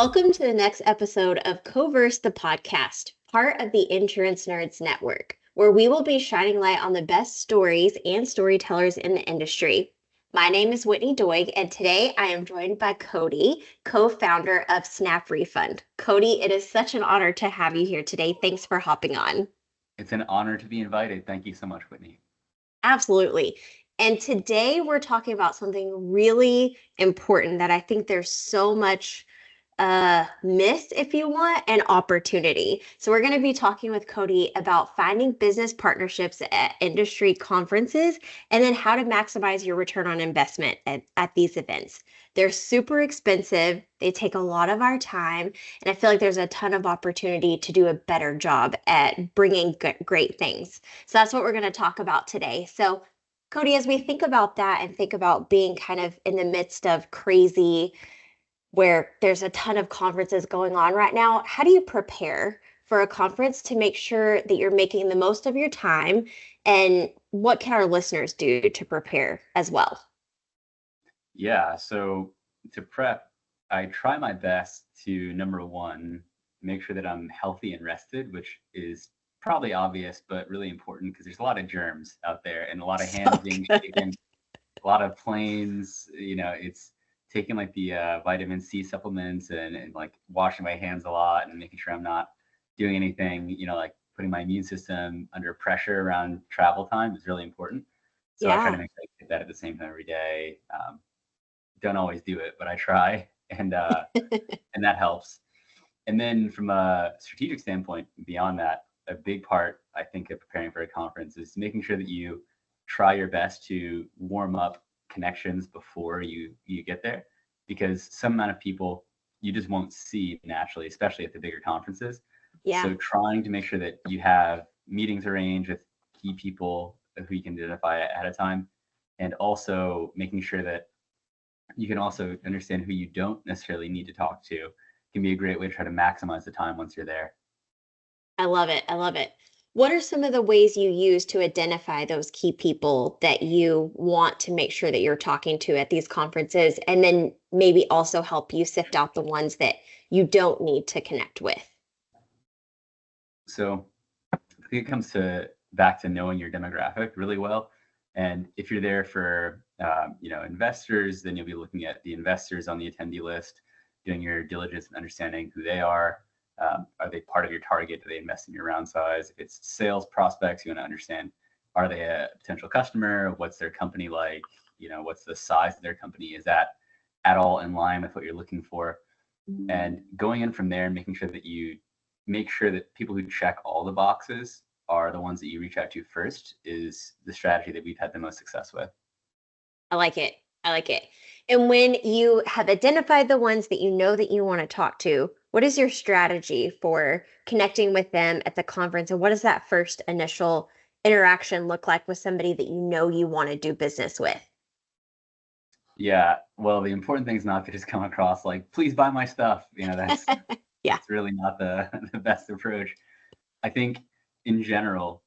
Welcome to the next episode of CoVerse, the podcast, part of the Insurance Nerds Network, where we will be shining light on the best stories and storytellers in the industry. My name is Whitney Doig, and today I am joined by Cody, co-founder of SnapRefund. Cody, it is such an honor to have you here today. Thanks for hopping on. It's an honor to be invited. Thank you so much, Whitney. Absolutely. And today we're talking about something really important that I think there's so much myth, if you want, and opportunity. So we're going to be talking with Cody about finding business partnerships at industry conferences and then how to maximize your return on investment at these events. They're super expensive. They take a lot of our time. And I feel like there's a ton of opportunity to do a better job at bringing great things. So that's what we're going to talk about today. So Cody, as we think about that and think about being kind of in the midst of crazy where there's a ton of conferences going on right now, how do you prepare for a conference to make sure that you're making the most of your time? And what can our listeners do to prepare as well? Yeah, so to prep, I try my best to, number one, make sure that I'm healthy and rested, which is probably obvious, but really important because there's a lot of germs out there and a lot of hands being shaken, a lot of planes, it's taking like the vitamin C supplements and like washing my hands a lot and making sure I'm not doing anything, like putting my immune system under pressure around travel time is really important. So I try to Yeah. make sure I get that at the same time every day. Don't always do it, but I try, and and that helps. And then from a strategic standpoint, beyond that, a big part I think of preparing for a conference is making sure that you try your best to warm up connections before you get there, because some amount of people you just won't see naturally, especially at the bigger conferences. Yeah. So trying to make sure that you have meetings arranged with key people who you can identify ahead of time, and also making sure that you can also understand who you don't necessarily need to talk to can be a great way to try to maximize the time once you're there. I love it. I love it. What are some of the ways you use to identify those key people that you want to make sure that you're talking to at these conferences, and then maybe also help you sift out the ones that you don't need to connect with? So I think it comes to back to knowing your demographic really well. And if you're there for investors, then you'll be looking at the investors on the attendee list, doing your diligence and understanding who they are. Are they part of your target? Do they invest in your round size? If it's sales prospects, you want to understand, are they a potential customer? What's their company like? What's the size of their company? Is that at all in line with what you're looking for? And going in from there and making sure that you make sure that people who check all the boxes are the ones that you reach out to first is the strategy that we've had the most success with. I like it. I like it. And when you have identified the ones that you know that you want to talk to, what is your strategy for connecting with them at the conference? And what does that first initial interaction look like with somebody that you know you want to do business with? Yeah, well, the important thing is not to just come across like, please buy my stuff. That's Yeah. it's really not the the best approach. I think in general,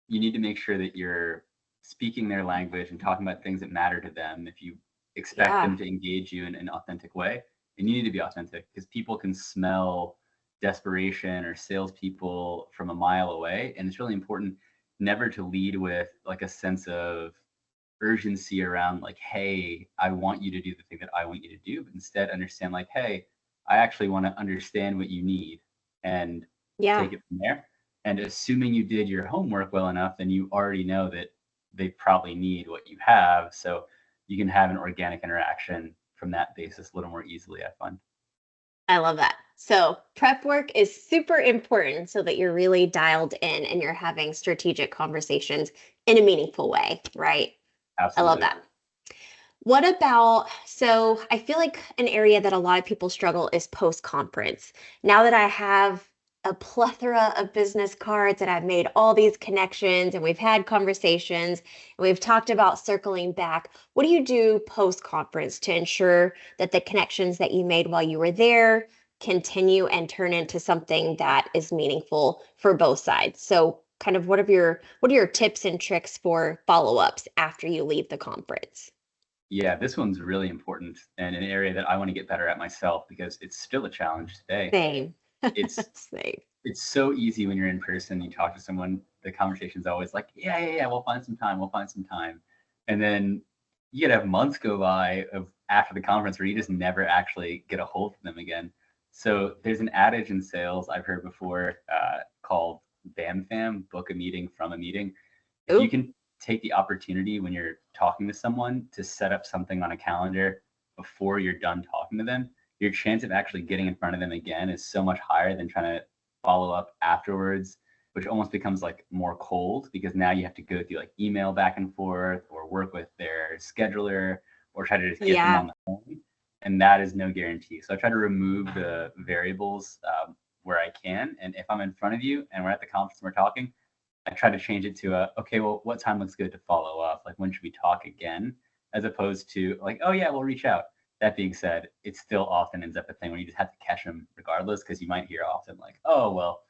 you need to make sure that you're speaking their language and talking about things that matter to them. If you expect Yeah. them to engage you in an authentic way, and you need to be authentic because people can smell desperation or salespeople from a mile away. And it's really important never to lead with like a sense of urgency around like, hey, I want you to do the thing that I want you to do, but instead understand like, hey, I actually want to understand what you need and Yeah. take it from there. And assuming you did your homework well enough, then you already know that they probably need what you have. So you can have an organic interaction from that basis a little more easily, I find. I love that. So prep work is super important so that you're really dialed in and you're having strategic conversations in a meaningful way, right? I love Absolutely. that. What about, so I feel like an area that a lot of people struggle is post conference. Now that I have a plethora of business cards and I've made all these connections and we've had conversations and we've talked about circling back, what do you do post conference to ensure that the connections that you made while you were there continue and turn into something that is meaningful for both sides? So kind of what are your tips and tricks for follow-ups after you leave the conference? Yeah, this one's really important and an area that I want to get better at myself because it's still a challenge today. Same. It's Same. it's so easy when you're in person, you talk to someone, the conversation's always like, yeah, we'll find some time, we'll find some time. And then you could have months go by of after the conference where you just never actually get a hold of them again. So there's an adage in sales I've heard before called BAM FAM, book a meeting from a meeting. If you Ooh, can take the opportunity when you're talking to someone to set up something on a calendar before you're done talking to them, your chance of actually getting in front of them again is so much higher than trying to follow up afterwards, which almost becomes like more cold because now you have to go through like email back and forth or work with their scheduler or try to just get them yeah. on the phone. And that is no guarantee. So I try to remove the variables where I can. And if I'm in front of you and we're at the conference and we're talking, I try to change it to okay, well, what time looks good to follow up? Like, when should we talk again? As opposed to like, oh yeah, we'll reach out. That being said, it still often ends up a thing where you just have to catch them regardless, because you might hear often like, oh well,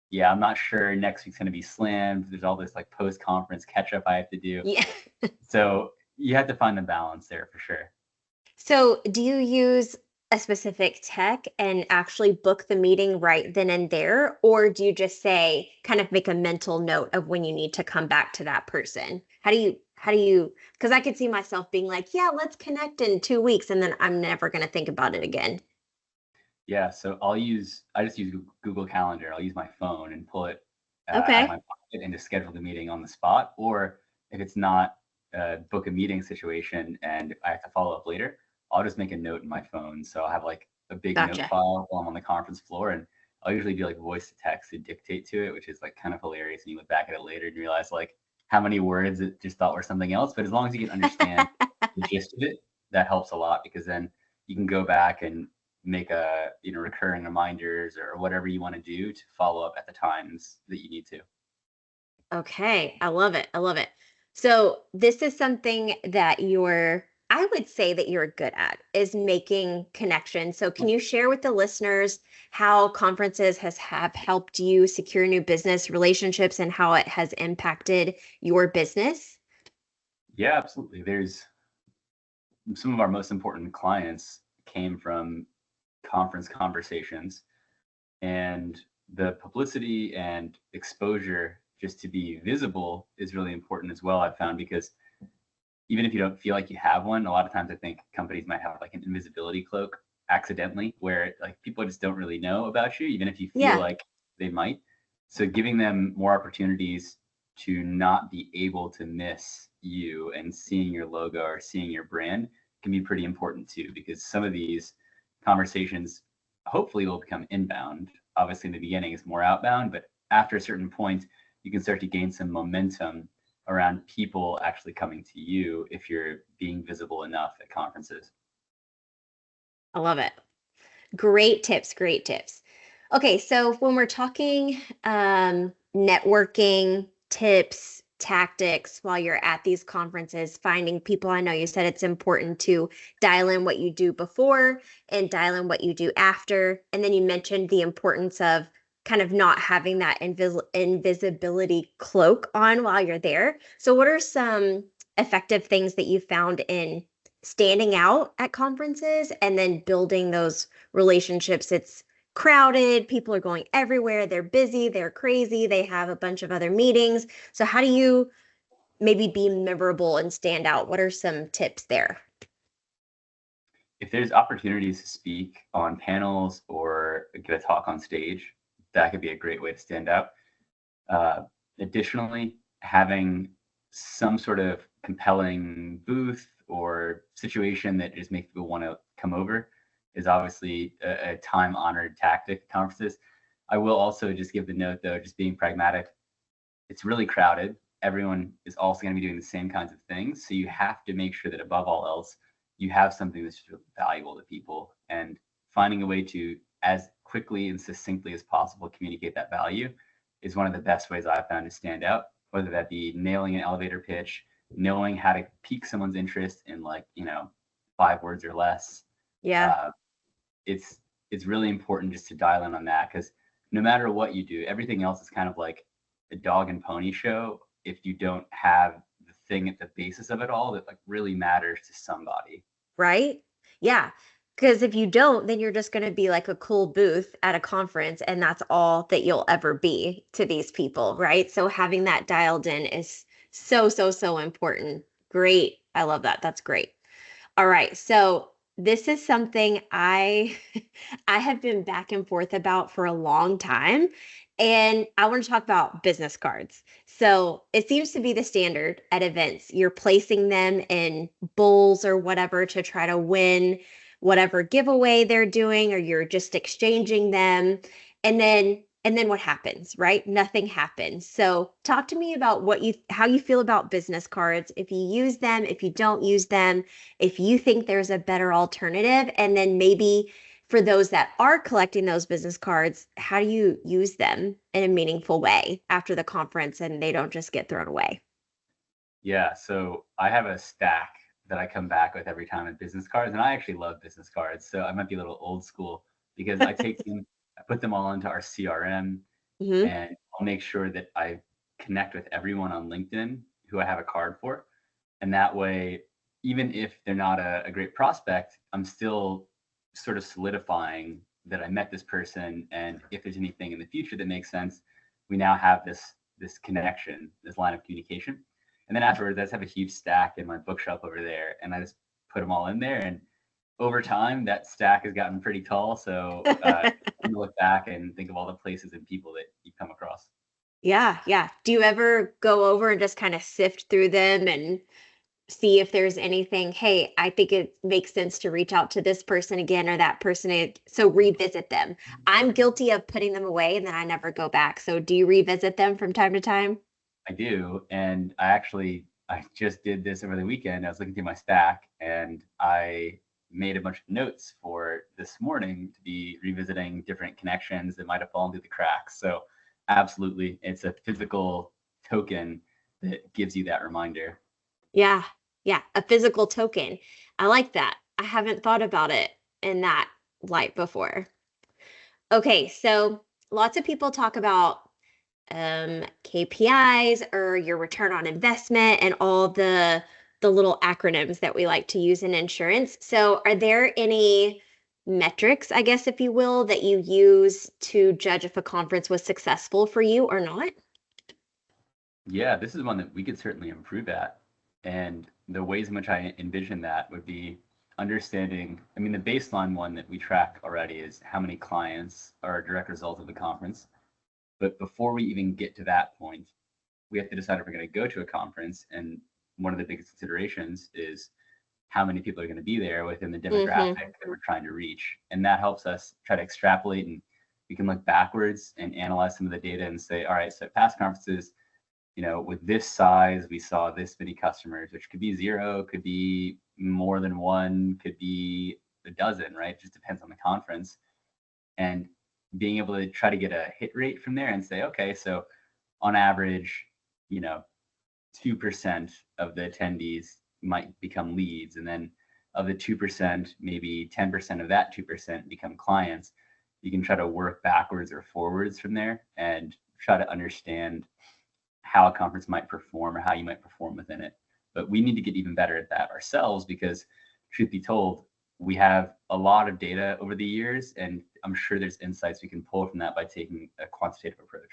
yeah, I'm not sure next week's going to be slammed. There's all this like post conference catch up I have to do. Yeah. So you have to find the balance there for sure. So, do you use a specific tech and actually book the meeting right then and there, or do you just say, kind of make a mental note of when you need to come back to that person? Because I could see myself being like, yeah, let's connect in 2 weeks, and then I'm never going to think about it again. Yeah, so I just use Google Calendar. I'll use my phone and pull it out of Okay. my pocket and just schedule the meeting on the spot. Or if it's not a book a meeting situation and I have to follow up later, I'll just make a note in my phone. So I'll have like a big note Gotcha. file while I'm on the conference floor, and I'll usually do like voice to text to dictate to it, which is like kind of hilarious. And you look back at it later and realize like how many words it just thought were something else. But as long as you can understand the gist of it, that helps a lot, because then you can go back and make a recurring reminders or whatever you want to do to follow up at the times that you need to. Okay, I love it. I love it. So, this is something that I would say that you're good at is making connections. So, can you share with the listeners how conferences have helped you secure new business relationships and how it has impacted your business? Yeah, absolutely. There's some of our most important clients came from conference conversations, and the publicity and exposure just to be visible is really important as well, I've found, because even if you don't feel like you have one, a lot of times I think companies might have like an invisibility cloak accidentally, where like people just don't really know about you, even if you feel Yeah. like they might. So giving them more opportunities to not be able to miss you and seeing your logo or seeing your brand can be pretty important too, because some of these conversations hopefully will become inbound. Obviously, in the beginning, it's more outbound, but after a certain point, you can start to gain some momentum around people actually coming to you if you're being visible enough at conferences. I love it. Great tips, great tips. Okay, so when we're talking networking tips, tactics while you're at these conferences, finding people, I know you said it's important to dial in what you do before and dial in what you do after. And then you mentioned the importance of kind of not having that invisibility cloak on while you're there. So, what are some effective things that you found in standing out at conferences and then building those relationships? It's crowded, people are going everywhere, they're busy, they're crazy, they have a bunch of other meetings. So how do you maybe be memorable and stand out? What are some tips there? If there's opportunities to speak on panels or give a talk on stage, that could be a great way to stand out. Uh, Additionally, having some sort of compelling booth or situation that just makes people want to come over is obviously a time honored tactic at conferences. I will also just give the note though, just being pragmatic, it's really crowded. Everyone is also going to be doing the same kinds of things. So you have to make sure that above all else, you have something that's really valuable to people, and finding a way to, as quickly and succinctly as possible, communicate that value is one of the best ways I've found to stand out, whether that be nailing an elevator pitch, knowing how to pique someone's interest in like, 5 words or less. Yeah. Uh, it's it's really important just to dial in on that, because no matter what you do, everything else is kind of like a dog and pony show if you don't have the thing at the basis of it all that like really matters to somebody. Right? Yeah. Because if you don't, then you're just going to be like a cool booth at a conference, and that's all that you'll ever be to these people, right? So having that dialed in is so, so, so important. Great. I love that. That's great. All right. So this is something I I have been back and forth about for a long time. And I want to talk about business cards. So it seems to be the standard at events. You're placing them in bowls or whatever to try to win whatever giveaway they're doing, or you're just exchanging them. And then what happens, right? Nothing happens. So talk to me about how you feel about business cards, if you use them, if you don't use them, if you think there's a better alternative, and then maybe for those that are collecting those business cards, how do you use them in a meaningful way after the conference and they don't just get thrown away? Yeah, so I have a stack that I come back with every time at business cards, and I actually love business cards. So I might be a little old school because I take them, I put them all into our CRM, Hmm. and I'll make sure that I connect with everyone on LinkedIn who I have a card for. And that way, even if they're not a great prospect, I'm still sort of solidifying that I met this person. And if there's anything in the future that makes sense, we now have this connection, this line of communication. And then afterwards, I just have a huge stack in my bookshelf over there, and I just put them all in there. And over time, that stack has gotten pretty tall. So I'm gonna look back and think of all the places and people that you come across. Yeah, yeah. Do you ever go over and just kind of sift through them and see if there's anything, hey, I think it makes sense to reach out to this person again or that person, so revisit them. I'm guilty of putting them away and then I never go back. So do you revisit them from time to time? I do, and I just did this over the weekend. I was looking through my stack, and I made a bunch of notes for this morning to be revisiting different connections that might have fallen through the cracks. So, absolutely, it's a physical token that gives you that reminder. Yeah, yeah, a physical token. I like that. I haven't thought about it in that light before. Okay, so lots of people talk about KPIs or your return on investment and all the little acronyms that we like to use in insurance. So, are there any metrics, I guess, if you will, that you use to judge if a conference was successful for you or not? Yeah, this is one that we could certainly improve at. And the ways in which I envision that would be understanding. I mean, the baseline one that we track already is how many clients are a direct result of the conference. But before we even get to that point, we have to decide if we're going to go to a conference. And one of the biggest considerations is how many people are going to be there within the demographic Mm-hmm. that we're trying to reach. And that helps us try to extrapolate, and we can look backwards and analyze some of the data and say, all right, so past conferences, with this size, we saw this many customers, which could be zero, could be more than one, could be a dozen, right? It just depends on the conference. And being able to try to get a hit rate from there and say, okay, so on average, you know, 2% of the attendees might become leads. And then of the 2%, maybe 10% of that 2% become clients. You can try to work backwards or forwards from there and try to understand how a conference might perform or how you might perform within it. But we need to get even better at that ourselves because, truth be told, we have a lot of data over the years, and I'm sure there's insights we can pull from that by taking a quantitative approach.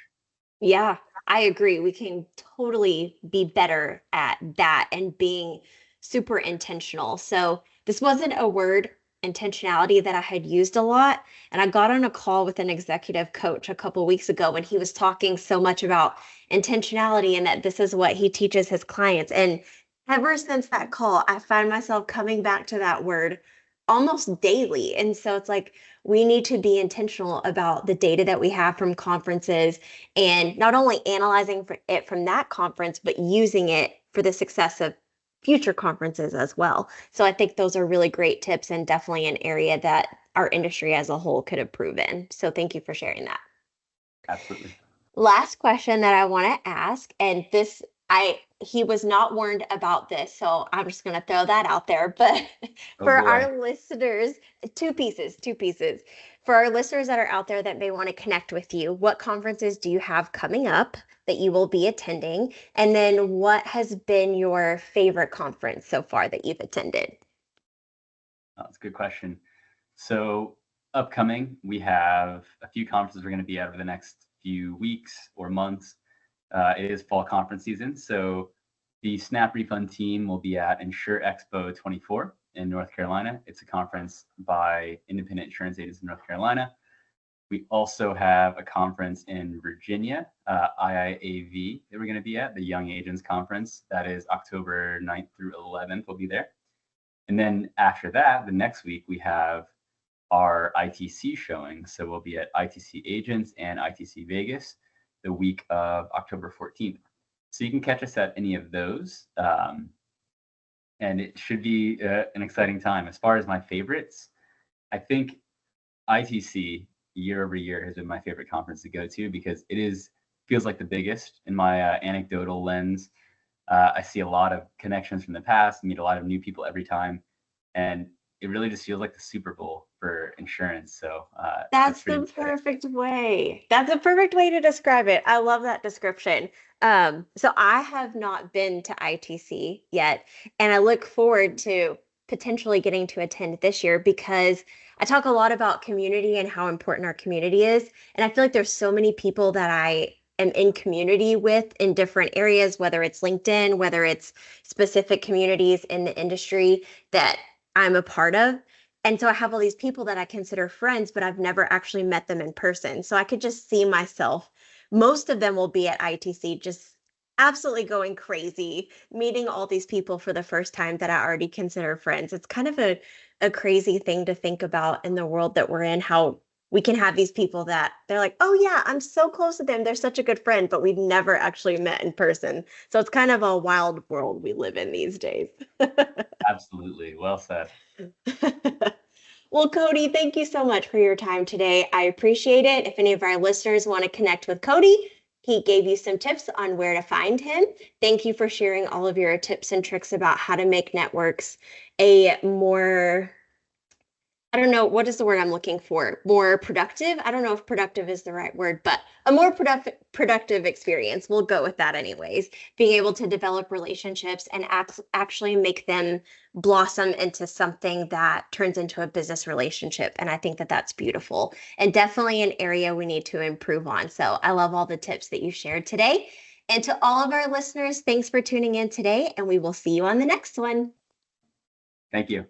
Yeah, I agree. We can totally be better at that and being super intentional. So, this wasn't a word, intentionality, that I had used a lot. And I got on a call with an executive coach a couple weeks ago when he was talking so much about intentionality and that this is what he teaches his clients. And ever since that call, I find myself coming back to that word almost daily. And so it's like we need to be intentional about the data that we have from conferences and not only analyzing it from that conference, but using it for the success of future conferences as well. So I think those are really great tips and definitely an area that our industry as a whole could improve in. So thank you for sharing that. Absolutely. Last question that I want to ask, and this I he was not warned about this, so I'm just going to throw that out there. But Oh for boy. our listeners, two pieces. for our listeners that are out there that may want to connect with you, what conferences do you have coming up that you will be attending? And then what has been your favorite conference so far that you've attended? That's a good question. So upcoming, we have a few conferences we're going to be at over the next few weeks or months. It is fall conference season. So the SnapRefund team will be at Insure Expo 24 in North Carolina. It's a conference by independent insurance agents in North Carolina. We also have a conference in Virginia, IIAV, that we're going to be at, the Young Agents Conference. That is October 9th through 11th. We'll be there. And then after that, the next week, we have our ITC showing. So we'll be at ITC Agents and ITC Vegas the week of October 14th. So you can catch us at any of those. And it should be an exciting time. As far as my favorites, I think ITC year over year has been my favorite conference to go to because feels like the biggest in my anecdotal lens. I see a lot of connections from the past, meet a lot of new people every time, and it really just feels like the Super Bowl for insurance. So That's the perfect way. That's a perfect way to describe it. I love that description. So I have not been to ITC yet, and I look forward to potentially getting to attend this year because I talk a lot about community and how important our community is. And I feel like there's so many people that I am in community with in different areas, whether it's LinkedIn, whether it's specific communities in the industry that I'm a part of. And so I have all these people that I consider friends, but I've never actually met them in person. So I could just see myself. Most of them will be at ITC, just absolutely going crazy, meeting all these people for the first time that I already consider friends. It's kind of a crazy thing to think about in the world that we're in, how we can have these people that they're like, oh yeah, I'm so close to them. They're such a good friend, but we've never actually met in person. So it's kind of a wild world we live in these days. Absolutely. Well said. Well, Cody, thank you so much for your time today. I appreciate it. If any of our listeners want to connect with Cody, he gave you some tips on where to find him. Thank you for sharing all of your tips and tricks about how to make networks a more, I don't know, what is the word I'm looking for? More productive? I don't know if productive is the right word, but a more productive experience. We'll go with that anyways. Being able to develop relationships and actually make them blossom into something that turns into a business relationship. And I think that that's beautiful and definitely an area we need to improve on. So I love all the tips that you shared today. And to all of our listeners, thanks for tuning in today, and we will see you on the next one. Thank you.